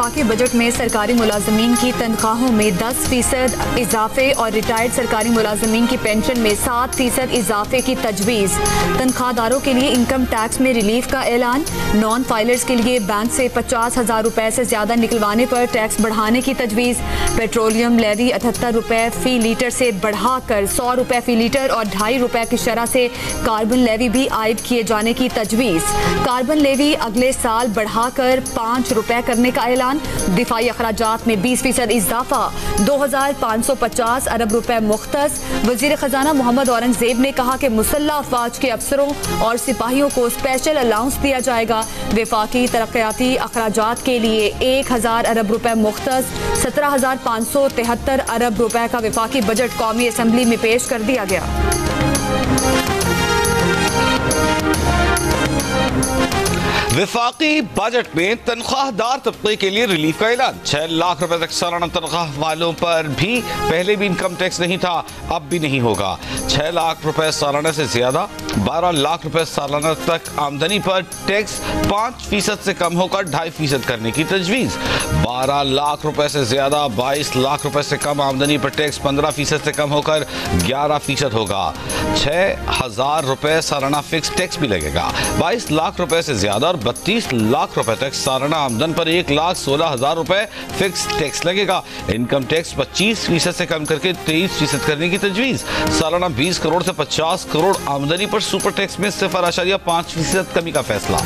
वफाकी बजट में सरकारी मुलाजमीन की तनख्वाहों में 10% इजाफे और रिटायर्ड सरकारी मुलाजमीन की पेंशन में 7% इजाफे की तजवीज़। तनख्वाहदारों के लिए इनकम टैक्स में रिलीफ का ऐलान। नॉन फाइलर्स के लिए बैंक से 50,000 रुपए से ज्यादा निकलवाने पर टैक्स बढ़ाने की तजवीज़। पेट्रोलियम लेवी 78 रुपए फी लीटर से बढ़ाकर 100 रुपए फी लीटर और 2.5 रुपए की शरह से कार्बन लेवी भी आयद किए जाने की तजवीज़। कार्बन लेवी अगले साल बढ़ाकर 5 रुपए करने का ऐलान। दिफाई अखराजात में 20% इजाफा, 2,550 अरब रुपए मुख्तस। वजीर खजाना मोहम्मद औरंगजेब ने कहा कि मुसल्लह अफवाज के अफसरों और सिपाहियों को स्पेशल अलाउंस दिया जाएगा। वफाकी तरक्याती अखराजात के लिए 1,000 अरब रुपए मुख्तस। 17,573 अरब रुपए का वफाकी बजट कौमी असम्बली में पेश कर दिया गया। वफाकी बजट में तनख्वाहदार तबके के लिए रिलीफ का ऐलान। 6 लाख रुपए तक सालाना तनख्वाह वालों पर भी पहले भी इनकम टैक्स नहीं था, अब भी नहीं होगा। 6 लाख रुपए सालाना से ज्यादा 12 लाख रुपए सालाना तक आमदनी पर टैक्स 5% से कम होकर 2.5% करने की तजवीज़। 12 लाख रुपए से ज्यादा 22 लाख रुपए से कम आमदनी पर टैक्स 15% से कम होकर 11% होगा। 6,000 रुपए सालाना फिक्स टैक्स भी लगेगा। 22 लाख रुपए से ज्यादा और 32 लाख रुपए तक सालाना आमदन पर 1,16,000 रुपए फिक्स टैक्स लगेगा। इनकम टैक्स 25% से कम करके 23% करने की तजवीज़। सालाना 20 करोड़ से 50 करोड़ आमदनी पर सुपर टैक्स में 0.5% कमी का फैसला।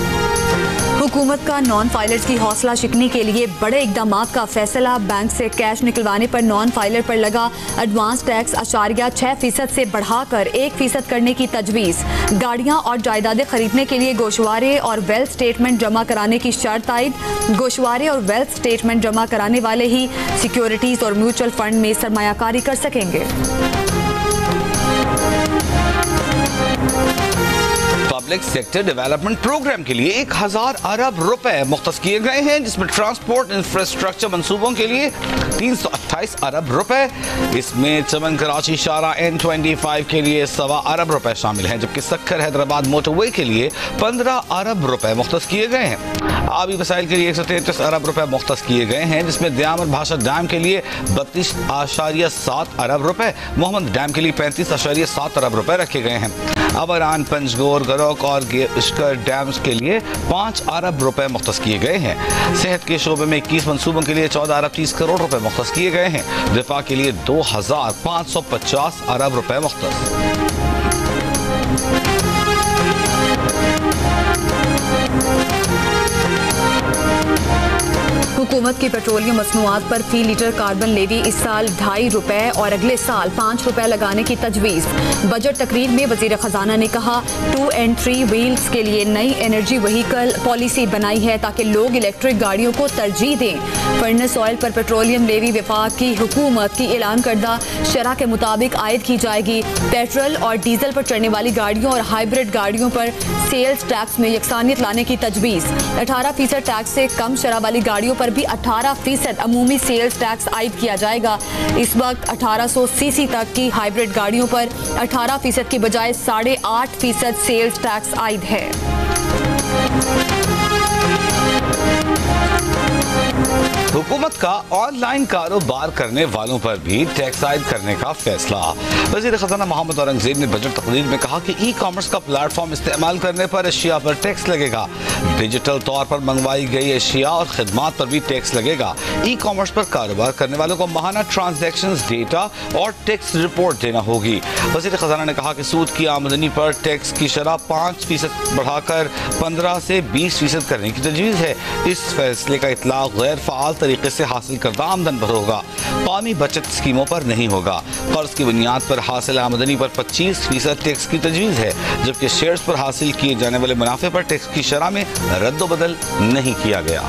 हुकूमत का नॉन फाइलर्स की हौसला शिकनी के लिए बड़े इकदाम का फैसला। बैंक से कैश निकलवाने पर नॉन फाइलर पर लगा एडवांस टैक्स 6% से बढ़ाकर 1% करने की तजवीज़। गाड़ियां और जायदादें खरीदने के लिए गोशवारे और वेल्थ स्टेटमेंट जमा कराने की शर्त आयद। गोशवारे और वेल्थ स्टेटमेंट जमा कराने वाले ही सिक्योरिटीज और म्यूचुअल फंड में सरमायाकारी कर सकेंगे। पब्लिक सेक्टर डेवलपमेंट प्रोग्राम के लिए 1,000 अरब रुपए मुख्तस किए गए हैं, जिसमें ट्रांसपोर्ट इंफ्रास्ट्रक्चर मंसूबों के लिए 328 अरब रुपए। इसमें चमन कराची शारा N25 के लिए 1.25 अरब रुपए शामिल हैं, जबकि सक्खर हैदराबाद मोटरवे के लिए 15 अरब रुपए मुख्तस किए गए हैं। आबी वसाइल के लिए 133 अरब रुपए मुख्तस किए गए हैं, जिसमें दयामर भाषा डैम के लिए 32.7 अरब रुपए, मोहम्मद डैम के लिए 35.7 अरब रुपए रखे गए हैं। अबरान, पंजगोर, गरोक और गेशकर डैम्स के लिए 5 अरब रुपए मुख्तस किए गए हैं। सेहत के शोबे में 21 मंसूबों के लिए 14 अरब 30 करोड़ रुपए मुख्तस किए गए हैं। दिफा के लिए 2,550 अरब रुपए मुख्तस। हुकूमत की पेट्रोलियम मसनूआत पर फी लीटर कार्बन लेवी इस साल 2.5 रुपए और अगले साल 5 रुपए लगाने की तजवीज़। बजट तकरीर में वजीर खजाना ने कहा 2 and 3 व्हील्स के लिए नई एनर्जी व्हीकल पॉलिसी बनाई है ताकि लोग इलेक्ट्रिक गाड़ियों को तरजीह दें। फर्नेस ऑयल पर पेट्रोलियम लेवी वफाक की हुकूमत की ऐलान करदा शरह के मुताबिक आयद की जाएगी। पेट्रोल और डीजल पर चढ़ने वाली गाड़ियों और हाइब्रिड गाड़ियों पर सेल्स टैक्स में यकसानियत लाने की तजवीज़। 18% टैक्स से कम शरह वाली गाड़ियों पर भी 18% अमूमी सेल्स टैक्स आयद किया जाएगा। इस वक्त 1800 सीसी तक की हाइब्रिड गाड़ियों पर 18% की बजाय 8.5% सेल्स टैक्स आयद है। हुकूमत का ऑनलाइन कारोबार करने वालों पर भी टैक्स आयद करने का फैसला। वज़ीर ख़ज़ाना मोहम्मद औरंगजेब ने बजट तकरीर में कहा कि ई कॉमर्स का प्लेटफॉर्म इस्तेमाल करने पर अशिया पर टैक्स लगेगा। डिजिटल तौर पर मंगवाई गई अशिया और खिदमात पर भी टैक्स लगेगा। ई कॉमर्स पर कारोबार करने वालों को माहाना ट्रांजैक्शन डेटा और टैक्स रिपोर्ट देना होगी। वज़ीर ख़ज़ाना ने कहा कि सूद की आमदनी पर टैक्स की शरह 5% बढ़ाकर 15 से 20% करने की तजवीज़ है। इस फैसले का इतलाक़ गैर फ़आल तरीके से हासिल करदा आमदन पर होगा, कौमी बचत स्कीमों पर नहीं होगा। कर्ज की बुनियाद पर हासिल आमदनी पर 25% टैक्स की तजवीज़ है, जबकि शेयर्स पर हासिल किए जाने वाले मुनाफे पर टैक्स की शरह में रद्द-ओ-बदल नहीं किया गया।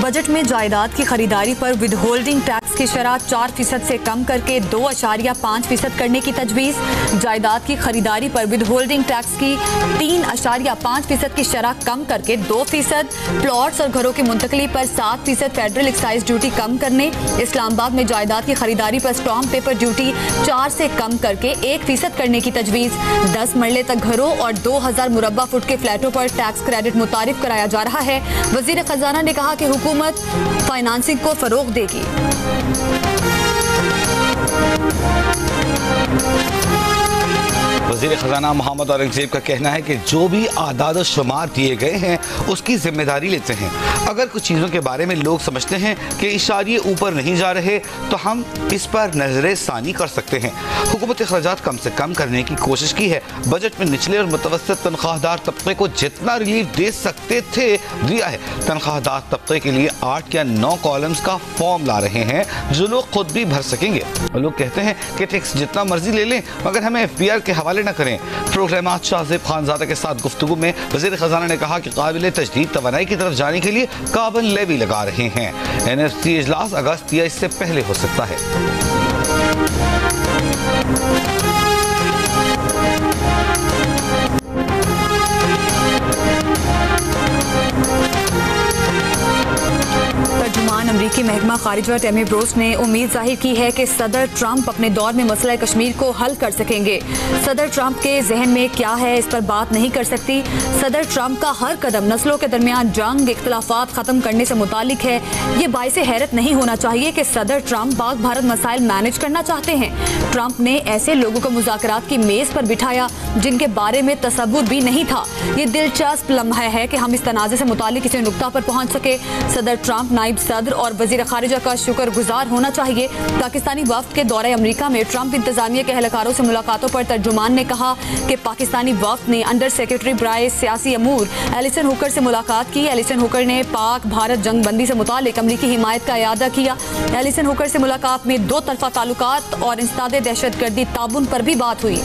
बजट में जायदाद की खरीदारी पर विदहोल्डिंग टैक्स की शरह 4% से कम करके 2.5% करने की तजवीज़। जायदाद की खरीदारी पर विद होल्डिंग टैक्स की 3.5% की शरह कम करके 2%। प्लॉट्स और घरों की मुंतकली पर 7% फेडरल एक्साइज ड्यूटी कम करने। इस्लामाबाद में जायदाद की खरीदारी पर स्टॉम्प पेपर ड्यूटी 4 से कम करके 1% करने की तजवीज़। 10 मरले तक घरों और 2000 मुरब्बा फुट के फ्लैटों पर टैक्स क्रेडिट मुतारिफ कराया जा रहा है। वजीर खजाना ने कहा कि हुकूमत फाइनेंसिंग को फरोग देगी। वज़ीर ख़ज़ाना मोहम्मद औरंगज़ेब का कहना है कि जो भी आदाद और शुमार दिए गए हैं उसकी जिम्मेदारी लेते हैं। अगर कुछ चीज़ों के बारे में लोग समझते हैं कि इशारे ऊपर नहीं जा रहे तो हम इस पर नजर सानी कर सकते हैं। हुकूमत अखराजात कम से कम करने की कोशिश की है। बजट में निचले और मुतवस्सित तनख्वाहदार तबके को जितना रिलीफ दे सकते थे दिया है। तनख्वाहदार तबके के लिए 8 या 9 कॉलम्स का फॉर्म ला रहे हैं जो लोग खुद भी भर सकेंगे। लोग कहते हैं कि टैक्स जितना मर्जी ले लें मगर हमें FBR के हवाले न करें। प्रोग्राम शाहज़ेब खानज़ादा के साथ गुफ्तगू में वज़ीर ख़ज़ाना ने कहा कि काबिल तजदीद तवानाई की तरफ जाने के लिए कार्बन लेवी लगा रहे हैं। NFC इजलास अगस्त या इससे पहले हो सकता है। तर्जुमान अमरीकी महकमा खारिजा टेमी ब्रोस ने उम्मीद जाहिर की है कि सदर ट्रंप अपने दौर में मसला कश्मीर को हल कर सकेंगे। सदर ट्रंप के जहन में क्या है इस पर बात नहीं कर सकती। सदर ट्रंप का हर कदम नस्लों के दरमियान जंग इख्तलाफात खत्म करने से मुतालिक है। ये बाइस हैरत नहीं होना चाहिए कि सदर ट्रंप पाक भारत मसाइल मैनेज करना चाहते हैं। ट्रंप ने ऐसे लोगों को मुज़ाकरात की मेज पर बिठाया जिनके बारे में तसव्वुर भी नहीं था। ये दिलचस्प लम्हा है कि हम इस तनाज़े से मुतालिक किसी नुक्ता पर पहुँच सके। सदर ट्रंप नायब सदर और वजीर खारिजा का शुक्रगुजार होना चाहिए। पाकिस्तानी वफ्द के दौरे अमरीका में ट्रंप इंतजामिया के एहलकारों से मुलाकातों पर तर्जुमान ने कहा कि पाकिस्तानी वफ्द ने अंडर सेक्रेटरी बराए सियासी अमूर एलिसन हुकर से मुलाकात की। एलिसन हुकर ने पाक भारत जंग बंदी से मुतालिक अमरीकी हिमायत का इयादा किया। एलिसन हुकर से मुलाकात में 2 तरफा ताल्लुकात और इंसदादे दहशतगर्दी ताबुन पर भी बात हुई।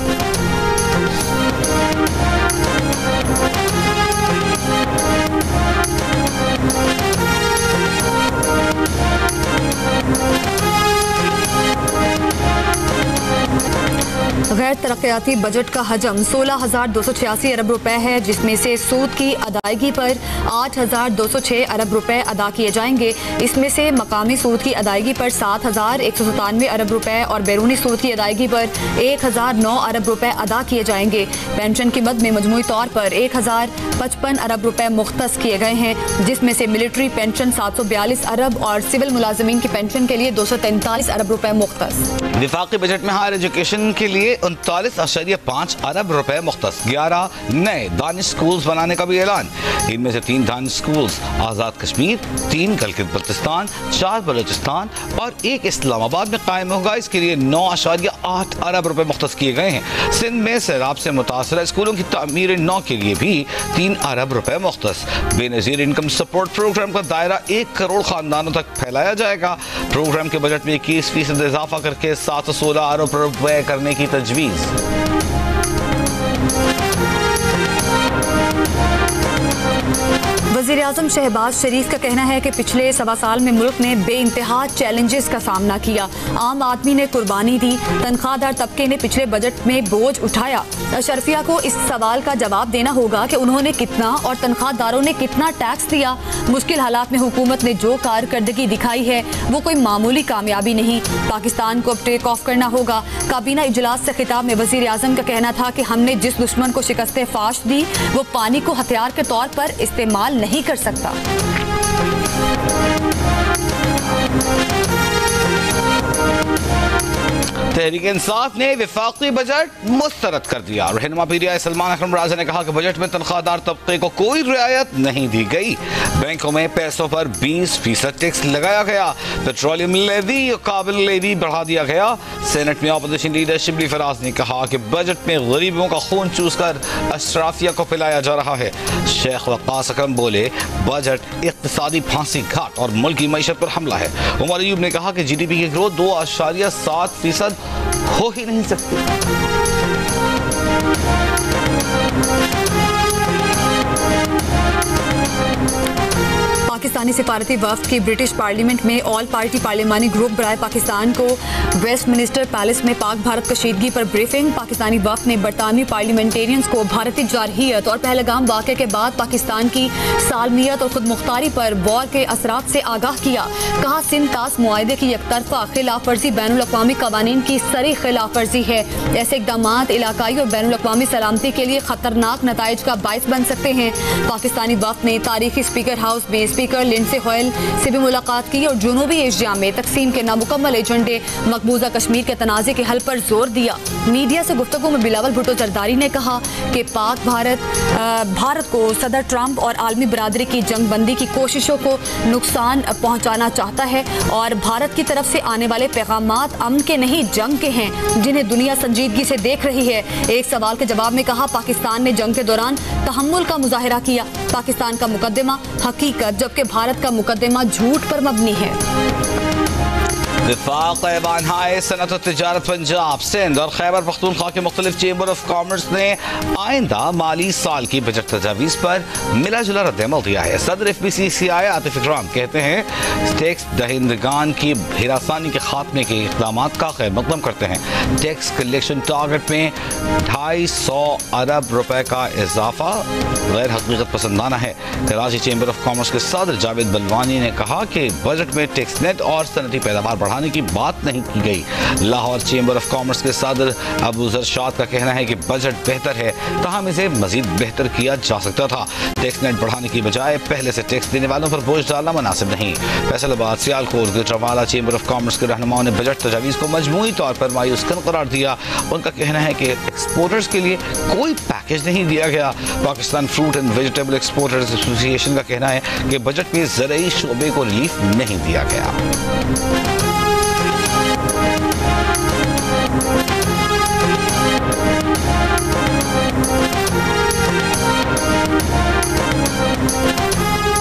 गैर तरक्याती बजट का हजम 16,286 अरब रुपए है, जिसमें से सूद की अदायगी पर 8,206 अरब रुपए अदा किए जाएंगे। इसमें से मकामी सूद की अदायगी पर 7,197 अरब रुपए और बैरूनी सूद की अदायगी पर 1,009 अरब रुपए अदा किए जाएंगे। पेंशन की मद में मजमूई तौर पर 1,055 अरब रुपए मुख्तस किए गए हैं, जिसमें से मिलिट्री पेंशन 742 अरब और सिविल मुलाजमीन की पेंशन के लिए 243 अरब रुपए मुख्तस। वफाकी बजट में हायर एजुकेशन के लिए 39.5 अरब रुपए मुख्तस। 11 नए दानिश स्कूल्स बनाने का भी ऐलान। इनमें से 3 दानिश स्कूल्स आज़ाद कश्मीर, 3 गिलगित बल्तिस्तान, 4 बलूचिस्तान और 1 इस्लामाबाद में कायम होगा। इसके लिए 9.8 अरब रुपए मुख्तस किए गए हैं। सिंध में सैलाब से मुतासर स्कूलों की तामीर 9 के लिए भी 3 अरब रुपए मुख्तस। बेनज़ीर इनकम सपोर्ट प्रोग्राम का दायरा 1 करोड़ खानदानों तक फैलाया जाएगा। प्रोग्राम के बजट में 21% इजाफा करके 716 अरब रुपए करने की तजवीज़। वज़ीर आज़म शहबाज शरीफ का कहना है कि पिछले 1.25 साल में मुल्क ने बेइंतहा चैलेंजेस का सामना किया। आम आदमी ने कुर्बानी दी, तनख्वाहदार तबके ने पिछले बजट में बोझ उठाया। अशरफिया को इस सवाल का जवाब देना होगा कि उन्होंने कितना और तनख्वाहदारों ने कितना टैक्स दिया। मुश्किल हालात में हुकूमत ने जो कारकर्दगी दिखाई है वो कोई मामूली कामयाबी नहीं। पाकिस्तान को अब टेक ऑफ करना होगा। काबीना इजलास से खिताब में वज़ीर आज़म का कहना था कि हमने जिस दुश्मन को शिकस्त फाश दी वो पानी को हथियार के तौर पर इस्तेमाल नहीं कर सकता। तहरीक इंसाफ ने वफाकी बजट मुस्तरद कर दिया। रहनुमा पीरिया सलमान अकरम राजा ने कहा कि बजट में तनख्वाहदार तबके को कोई रियायत नहीं दी गई। बैंकों में पैसों पर 20% टैक्स लगाया गया। पेट्रोलियम लेवी और काबिल लेवी बढ़ा दिया गया। सेनेट में अपोजिशन लीडर शिबली फराज ने कहा कि बजट में गरीबों का खून चूस कर अशराफिया को पिलाया जा रहा है। शेख वक्कास अकरम बोले बजट इक्तिसादी फांसी घाट और मुल्क की मईशत पर हमला है। उमर अयूब ने कहा कि GDP की ग्रोथ 2.7% हो ही नहीं सकती। पाकिस्तानी सिफारती वफ्द की ब्रिटिश पार्लियामेंट में ऑल पार्टी पार्लियामानी ग्रुप बराए पाकिस्तान को वेस्ट मिनिस्टर पैलेस में पाक भारत कशीदगी पर ब्रीफिंग। पाकिस्तानी वफ्द ने बरतानवी पार्लियामेंटेरियंस को भारतीय जारहियत और पहलगाम वाक़े के बाद पाकिस्तान की सालमियत और खुद मुख्तारी पर वॉर के असरात से आगाह किया। कहा सिंध तास मुआहदे की यकतरफा खिलाफ वर्जी बैनुल अक़वामी कवानीन की सरी खिलाफ वर्जी है। ऐसे इक़दाम इलाकाई और बैनुल अक़वामी सलामती के लिए खतरनाक नताइज का बाइस बन सकते हैं। पाकिस्तानी वफ्द ने तारीखी स्पीकर हाउस में स्पीकर लिंडसे होयल से भी मुलाकात की और जनूबी एशिया में तकसीम के नामुकम्मल एजेंडे मकबूजा कश्मीर के तनाज़े के हल पर जोर दिया। मीडिया से गुफ्तगू में बिलावल भुट्टो जरदारी ने कहा कि पाक भारत को सदर ट्रंप और आलमी बरादरी की जंग बंदी की कोशिशों को नुकसान पहुंचाना चाहता है और भारत की तरफ से आने वाले पैगामात अमन के नहीं जंग के हैं, जिन्हें दुनिया संजीदगी से देख रही है। एक सवाल के जवाब में कहा पाकिस्तान ने जंग के दौरान तहम्मुल का मुजाहिरा किया। पाकिस्तान का मुकदमा हकीकत जबकि भारत का मुकदमा झूठ पर मबनी है। वफाक ऐवान सनत और तिजारत पंजाब, सिंध और खैबर पख्तूनख्वा के मुख्तलिफ चेंबर ऑफ कॉमर्स ने आइंदा माली साल की बजट तजावीज़ पर मिला जुला रद्दअमल दिया है। सदर FBCCI आतिफ इकराम कहते हैं टैक्स दहिंदगान की हिरासानी के खात्मे के इक़दाम का खैर मकदम करते हैं। टैक्स कलेक्शन टारगेट में 250 अरब रुपए का इजाफा गैर हकीकत पसंदाना है। कराची चेंबर ऑफ कॉमर्स के सदर जावेद बलवानी ने कहा कि बजट में टैक्स नेट और सनती पैदावार बढ़ाने की बात नहीं की गई। लाहौर चेंबर ऑफ कॉमर्स के सदर अबू जरशाद का कहना है कि बजट बेहतर है, ताहम इसे मजीद बेहतर किया जा सकता था। टैक्स नेट बढ़ाने की बजाय पहले से टैक्स देने वालों पर बोझ डालना मुनासिब नहीं। Faisalabad, Sialkot, Gujranwala chamber of commerce के रहनुमाओं ने बजट तजावीज़ को मजमूई तौर पर मायूस कुन करार दिया। उनका कहना है कि एक्सपोर्टर्स के लिए कोई पैकेज नहीं दिया गया। Pakistan fruit and vegetable exporters association का कहना है कि बजट में ज़रूरी शोबे को रिलीफ नहीं दिया गया।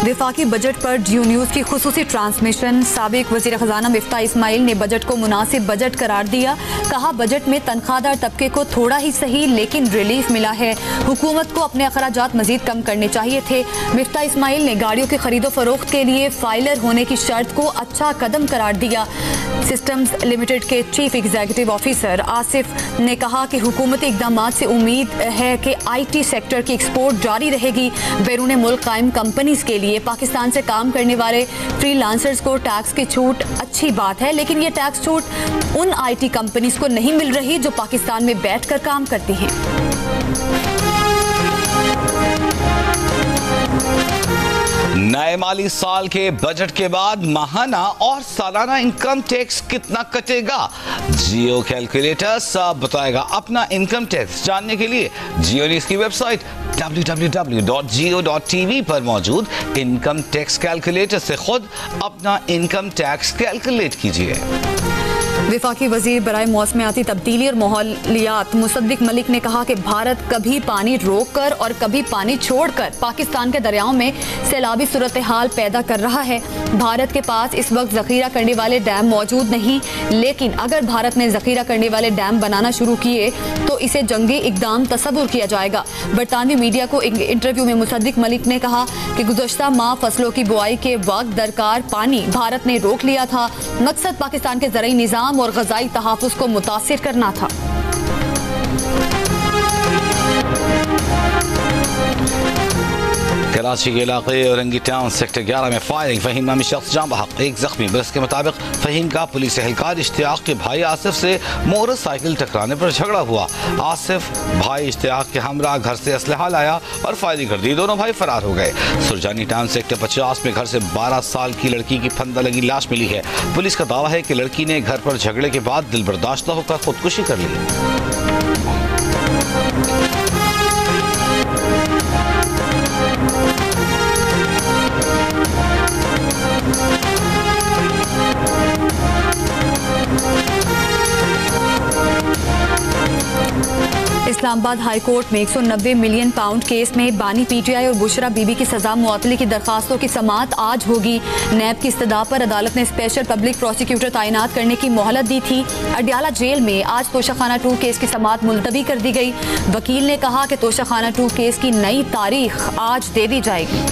वफाकी बजट पर जियो न्यूज़ की खुसूसी ट्रांसमिशन। साबिक वज़ीर ख़ज़ाना मिफ्ता इस्माइल ने बजट को मुनासिब बजट करार दिया। कहा बजट में तनख्वाहदार तबके को थोड़ा ही सही लेकिन रिलीफ मिला है। हुकूमत को अपने अखराजात मजीद कम करने चाहिए थे। मिफ्ता इस्माइल ने गाड़ियों की खरीदो फरोख्त के लिए फाइलर होने की शर्त को अच्छा कदम करार दिया। सिस्टम्स लिमिटेड के चीफ एग्जीक्यूटिव ऑफिसर आसिफ ने कहा कि हुकूमती इक़दाम से उम्मीद है कि IT सेक्टर की एक्सपोर्ट जारी रहेगी। बैरून मुल्क कायम कंपनीज के लिए पाकिस्तान से काम करने वाले फ्रीलांसर्स को टैक्स की छूट अच्छी बात है, लेकिन ये टैक्स छूट उन IT कंपनीज को नहीं मिल रही जो पाकिस्तान में बैठकर काम करती हैं। नए माली साल के बजट के बाद माहाना और सालाना इनकम टैक्स कितना कटेगा? जियो कैलकुलेटर सब बताएगा। अपना इनकम टैक्स जानने के लिए जियो न्यूज़ की वेबसाइट www.jio.tv पर मौजूद इनकम टैक्स कैलकुलेटर से खुद अपना इनकम टैक्स कैलकुलेट कीजिए। वफाकी वजीर बराए मौसमियाती तब्दीली और माहौलियात मुसद्दिक मलिक ने कहा कि भारत कभी पानी रोक कर और कभी पानी छोड़कर पाकिस्तान के दरियाओं में सैलाबी सूरत हाल पैदा कर रहा है। भारत के पास इस वक्त जखीरा करने वाले डैम मौजूद नहीं, लेकिन अगर भारत ने जखीरा करने वाले डैम बनाना शुरू किए तो इसे जंगी इकदाम तस्वुर किया जाएगा। बरतानवी मीडिया को इंटरव्यू में मुसद्दिक मलिक ने कहा कि गुज़श्ता माह फसलों की बुआई के वक्त दरकार पानी भारत ने रोक लिया था। मकसद पाकिस्तान के ज़राई निज़ाम और ग़ज़ाई तहफ़्फ़ुज़ को मुतासिर करना था। कराची के इलाके औरंगी टाउन सेक्टर 11 में फायरिंग, फहीम नामी शख्स जान बहक, एक जख्मी। पुलिस के मुताबिक फहीम का पुलिस एहलकार इश्तियाक के भाई आसिफ से मोटरसाइकिल टकराने पर झगड़ा हुआ। आसिफ भाई इश्तियाक के हमरा घर से असलहा लाया और फायरिंग कर दी। दोनों भाई फरार हो गए। सुरजानी टाउन सेक्टर 50 में घर से 12 साल की लड़की की फंदा लगी लाश मिली है। पुलिस का दावा है कि लड़की ने घर पर झगड़े के बाद दिल बर्दाश्त होकर खुदकुशी कर ली। इस्लामाबाद हाई कोर्ट में 190 मिलियन पाउंड केस में बानी PTI और बुशरा बीबी की सजा मुअत्तली की दरखास्तों की समाअत आज होगी। नैब की इस्तदा पर अदालत ने स्पेशल पब्लिक प्रोसिक्यूटर तैनात करने की मोहलत दी थी। अडियाला जेल में आज तोशाखाना 2 केस की समाअत मुलतवी कर दी गई। वकील ने कहा कि तोशाखाना 2 केस की नई तारीख आज दे दी जाएगी।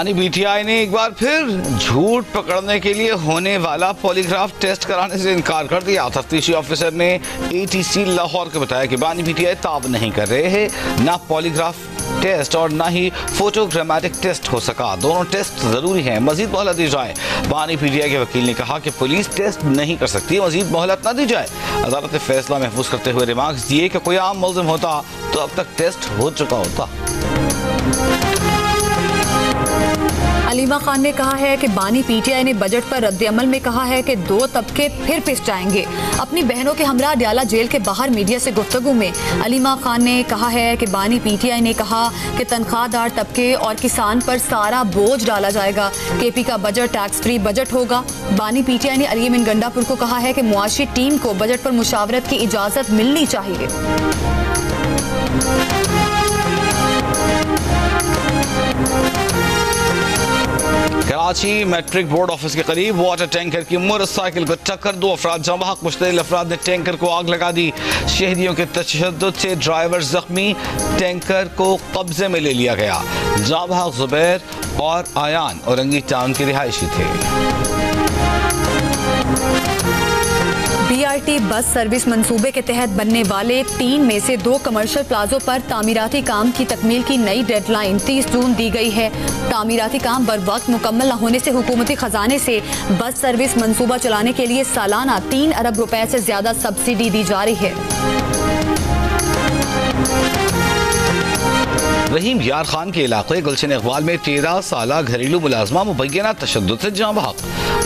बानी पीटीआई ने एक बार फिर झूठ पकड़ने के लिए होने वाला पॉलीग्राफ टेस्ट कराने से इनकार कर दिया। तफ्तीशी ऑफिसर ने एटीसी लाहौर को बताया कि बानी पीटीआई ताब नहीं कर रहे हैं, ना पॉलीग्राफ टेस्ट और ना ही फोटोग्रामेटिक टेस्ट हो सका। दोनों टेस्ट जरूरी हैं, मजीद मोहलत दी जाए। बानी पीटीआई के वकील ने कहा कि पुलिस टेस्ट नहीं कर सकती, मजीद मोहलत ना दी जाए। अदालत ने फैसला महफूज करते हुए रिमार्क्स दिए कि कोई आम मुल्जिम होता तो अब तक टेस्ट हो चुका होता। अलीमा खान ने कहा है कि बानी पीटीआई ने बजट पर रद्द-ए-अमल में कहा है कि दो तबके फिर पिस जाएंगे। अपनी बहनों के हमरा अडयाला जेल के बाहर मीडिया से गुफ्तगू में अलीमा खान ने कहा है कि बानी पीटीआई ने कहा कि तनख्वाहदार तबके और किसान पर सारा बोझ डाला जाएगा। केपी का बजट टैक्स फ्री बजट होगा। बानी पीटीआई ने अली अमीन गंडापुर को कहा है कि मुआशी टीम को बजट पर मुशावरत की इजाजत मिलनी चाहिए। कराची मैट्रिक बोर्ड ऑफिस के करीब वाटर टैंकर की मोटरसाइकिल को टक्कर, 2 अफराद जमा हक, मुश्तइल अफराद ने टैंकर को आग लगा दी। शहरियों के तशद्दुद से ड्राइवर जख्मी, टैंकर को कब्जे में ले लिया गया। जमा हक जुबैर और आयान औरंगी टाउन के रिहायशी थे। बीआरटी बस सर्विस मंसूबे के तहत बनने वाले 3 में से 2 कमर्शियल प्लाजों पर तामीराती काम की तकमील की नई डेडलाइन 30 जून दी गई है। तामीराती काम बर वक्त मुकम्मल न होने से हुकूमती खजाने से बस सर्विस मंसूबा चलाने के लिए सालाना 3 अरब रुपए से ज्यादा सब्सिडी दी जा रही है। रहीम यार खान के इलाके गुलशन इकबाल में 13 साला घरेलू मुलाजमा मुबैना तशद्दुद से जाँ बहक।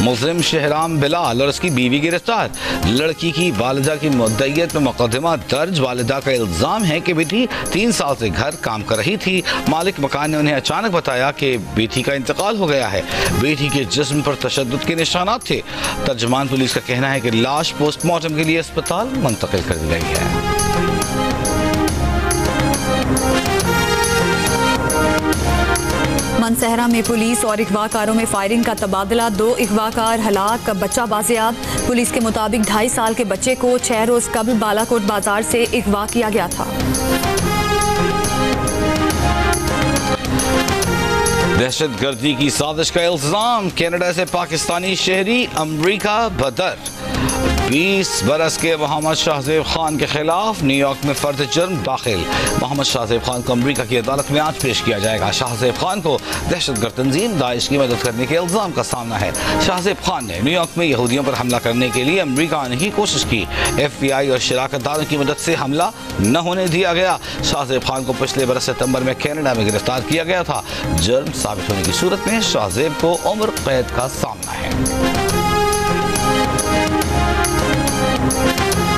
मुस्लिम शहराम बिलाल और उसकी बीवी गिरफ्तार। लड़की की वालिदा की मुद्दईयत में मुकदमा दर्ज। वालिदा का इल्जाम है कि बेटी 3 साल से घर काम कर रही थी। मालिक मकान ने उन्हें अचानक बताया कि बेटी का इंतकाल हो गया है। बेटी के जिस्म पर तशद्दुद के निशानात थे। तर्जुमान पुलिस का कहना है कि लाश पोस्टमार्टम के लिए अस्पताल मुंतकिल कर दी गई है। मनसहरा में पुलिस और अगवाकारों में फायरिंग का तबादला। 2 अगवाकार हलाक, बच्चा बाजियाब। पुलिस के मुताबिक 2.5 साल के बच्चे को 6 रोज कबल बालाकोट बाजार से अगवा किया गया था। दहशतगर्दी की साजिश का इल्जाम। कनाडा से पाकिस्तानी शहरी अमरीका बदर। 20 बरस के मोहम्मद शाहजेब खान के खिलाफ न्यूयॉर्क में फर्द जुर्म दाखिल। मोहम्मद शाहजेब खान को अमरीका की अदालत में आज पेश किया जाएगा। शाहजेब खान को दहशतगर्द तंजीम दाइश की मदद करने के इल्जाम का सामना है। शाहजेब खान ने न्यूयॉर्क में यहूदियों पर हमला करने के लिए अमरीका आने की कोशिश की। FBI और शराकतदारों की मदद से हमला न होने दिया गया। शाहजेब खान को पिछले बरस सितंबर में कनाडा में गिरफ्तार किया गया था। जुर्म साबित होने की सूरत में शाहजेब को उम्र कैद का सामना है।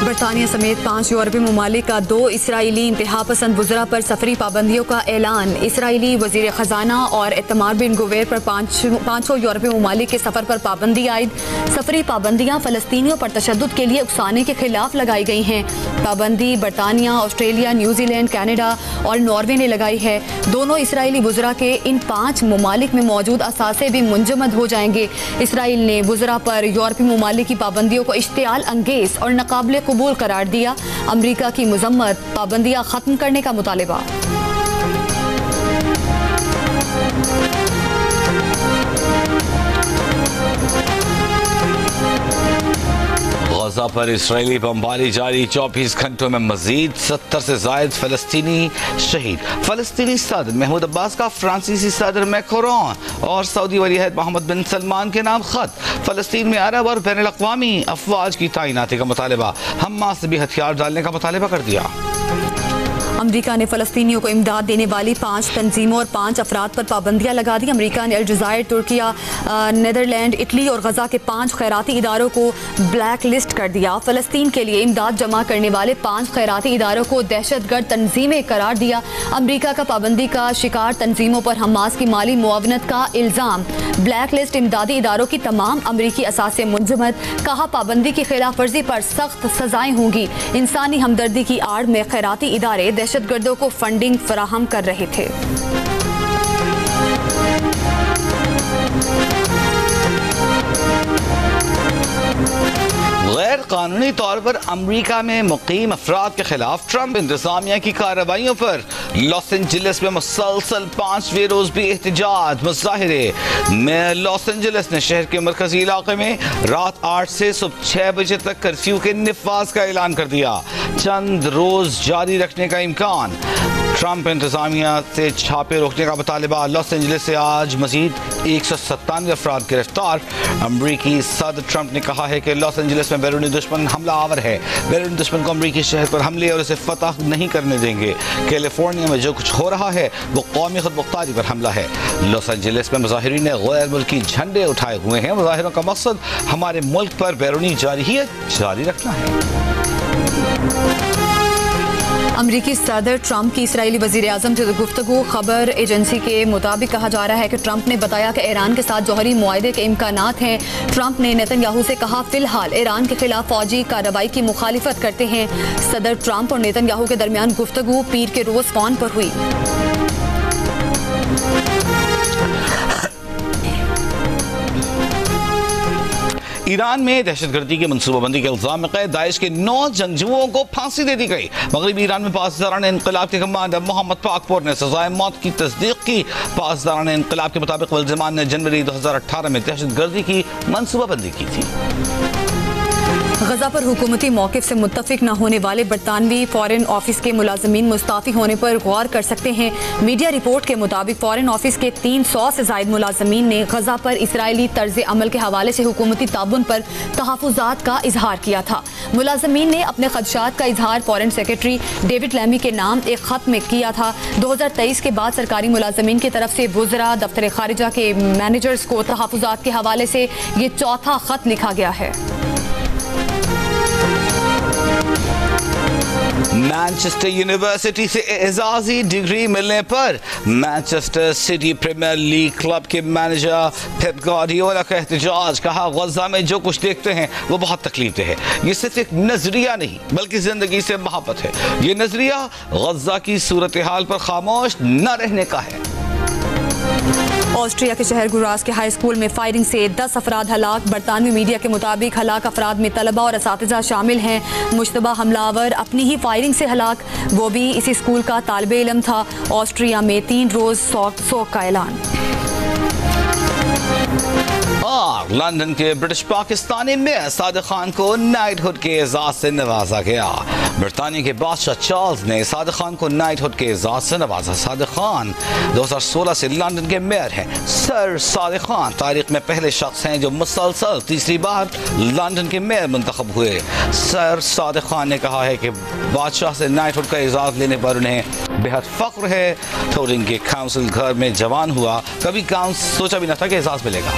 बरतानिया समेत 5 यूरोपीय ममालिक का 2 इसराइली इंतहा पसंद वज़रा पर सफरी पाबंदियों का ऐलान। इसराइली वज़ीर ख़जाना और इतमार बिन गुवेर पर 5 यूरोपीय ममालिक के सफ़र पर पाबंदी आयद। सफरी पाबंदियाँ फ़लस्तीनियों पर तशद्दुद के लिए उकसाने के खिलाफ लगाई गई हैं। पाबंदी बरतानिया, ऑस्ट्रेलिया, न्यूजीलैंड, कनाडा और नॉर्वे ने लगाई है। दोनों इसराइली वज़रा के इन 5 ममालिक में मौजूद असासे भी मुंजमद हो जाएंगे। इसराइल ने वज़रा पर यूरोपीय ममालिक की पाबंदियों को इश्तियाल अंगेज और नाकाबिल कबूल करार दिया। अमरीका की मजम्मत, पाबंदियां खत्म करने का मुतालिबा। गजा पर इसराइली बमबारी जारी। 24 घंटों में मजीद 70 से जायद फलस्तीनी शहीद। फलस्तीनी सदर महमूद अब्बास का फ्रांसीसी सदर मैक्रोन और सऊदी वलीअहद मोहम्मद बिन सलमान के नाम खत। फलस्तीन में अरब और बैनुल अक़वामी अफवाज की तैनाती का मुतालिबा। हमास से भी हथियार डालने का मुतालिबा कर दिया। अमरीका ने फ़लस्तीनियों को इमदाद देने वाली 5 तंजीमों और 5 अफराद पर पाबंदियाँ लगा दी। अमरीका ने अलजायर, तुर्किया, नीदरलैंड, इटली और गजा के 5 खैराती इदारों को ब्लैक लिस्ट कर दिया। फ़लस्तीन के लिए इमदाद जमा करने वाले 5 खैराती इदारों को दहशतगर्द तंजीमें करार दिया। अमरीका का पाबंदी का शिकार तंजीमों पर हमास की माली मुआवनत का इल्ज़ाम। ब्लैक लिस्ट इमदादी इदारों की तमाम अमरीकी असासे मुंजमद। कहा पाबंदी की खिलाफ वर्जी पर सख्त सजाएं होंगी। इंसानी हमदर्दी की आड़ में खैराती इदारे दहशतगर्दों को फंडिंग फराहम कर रहे थे। गैर कानूनी तौर पर अमरीका में मुकीम अफराद के खिलाफ ट्रंप इंतजामिया की कार्रवाइयों पर लॉस एंजलिस में मुसलसल 5वें रोज भी एहतजाज मुजाहिरे में लॉस एंजलिस ने शहर के मरकजी इलाके में रात 8 से सुबह 6 बजे तक कर्फ्यू के निफाज का ऐलान कर दिया। चंद रोज जारी रखने का इम्कान। ट्रंप इंतजामिया से छापे रोकने का मुतालिबा। लॉस एंजलिस से आज मजीद 197 अफराद गिरफ्तार। अमरीकी सदर ट्रंप ने कहा है कि लॉस एंजलिस में बैरूनी दुश्मन हमला आवर है। बैरूनी दुश्मन को अमरीकी शहर पर हमले और इसे फतह नहीं करने देंगे। कैलिफोर्निया में जो कुछ हो रहा है वो कौमी खुदमुख्तारी पर हमला है। लॉस एंजलिस में मुजाहिरीन ने गैर मुल्की झंडे उठाए हुए हैं। मुजाहिरों का मकसद हमारे मुल्क पर बैरूनी जारहियत जारी रखना है। अमरीकी सदर ट्रंप की इसराइली वज़ीर आज़म से गुफ्तगू। खबर एजेंसी के मुताबिक कहा जा रहा है कि ट्रंप ने बताया कि ईरान के साथ जौहरी मुआहदे के इम्कानात हैं। ट्रंप ने नेतन्याहू से कहा फिलहाल ईरान के खिलाफ फौजी कार्रवाई की मुखालिफत करते हैं। सदर ट्रंप और नेतन्याहू के दरमियान गुफ्तगू पीर के रोज फोन पर हुई। ईरान में दहशतगर्दी की मनसूबाबंदी के इल्जाम में कैद दाइश के 9 जंगजुओं को फांसी दे दी गई। मगरबी ईरान में पासदारान इनकलाब के कमांडर मोहम्मद पाकपुर ने सजाए मौत की तस्दीक की। पासदारान इनकलाब के मुताबिक वल्जमान ने जनवरी 2018 में दहशतगर्दी की मनसूबाबंदी की थी। गजा पर हुकूमती मौक़िफ़ से मुत्तफिक न होने वाले बरतानवी फॉरेन ऑफिस के मुलाजमीन मुस्ताफ़ी होने पर गौर कर सकते हैं। मीडिया रिपोर्ट के मुताबिक फॉरेन ऑफिस के 300 से ज़ायद मुलाजमीन ने गजा पर इसराइली तर्ज अमल के हवाले से हुकूमती ताबुन पर तहफ़्फ़ुज़ात का इजहार किया था। मुलाजमीन ने अपने खदशात का इजहार फॉरेन सेक्रेटरी डेविड लैमी के नाम एक ख़त में किया था। 2023 के बाद सरकारी मुलाजमीन की तरफ से वुज़रा दफ्तर खारिजा के मैनेजर्स को तहफ़्फ़ुज़ात के हवाले से ये चौथा ख़त लिखा गया है। मैनचेस्टर यूनिवर्सिटी से एजाजी डिग्री मिलने पर Manchester City Premier League club के मैनेजर पेप गार्डियोला का एहतजाज। कहा गजा में जो कुछ देखते हैं वो बहुत तकलीफ है। ये सिर्फ एक नजरिया नहीं बल्कि जिंदगी से मोहब्बत है। ये नजरिया गजा की सूरत हाल पर खामोश न रहने का है। ऑस्ट्रिया के शहर गुराज के हाई स्कूल में फायरिंग से 10 अफराद हलाक। बरतानवी मीडिया के मुताबिक हलाक अफराद में तलबा और असातिज़ा शामिल हैं। मुश्तबा हमलावर अपनी ही फायरिंग से हलाक, वो भी इसी स्कूल का तालिबे इल्म था। ऑस्ट्रिया में 3 रोज शोक का ऐलान। और लंदन के ब्रिटिश पाकिस्तानी में सादिक खान को नाइटहुड के एजाज से नवाजा गया। बरतानिया के बादशाह चार्ल्स ने सादिक खान को नाइटहुड के एजाज से नवाजा। सादिक खान 2016 से लंदन के मेयर हैं। सर सादिक खान तारीख में पहले शख्स हैं जो मुसलसल तीसरी बार लंदन के मेयर मुंतखब हुए। सर सादिक खान ने कहा है कि बादशाह से नाइटहुड का एजाज लेने पर उन्हें बेहद फख्र है। टोरिंग के काउंसिल घर में जवान हुआ, कभी सोचा भी न था कि एजाज मिलेगा।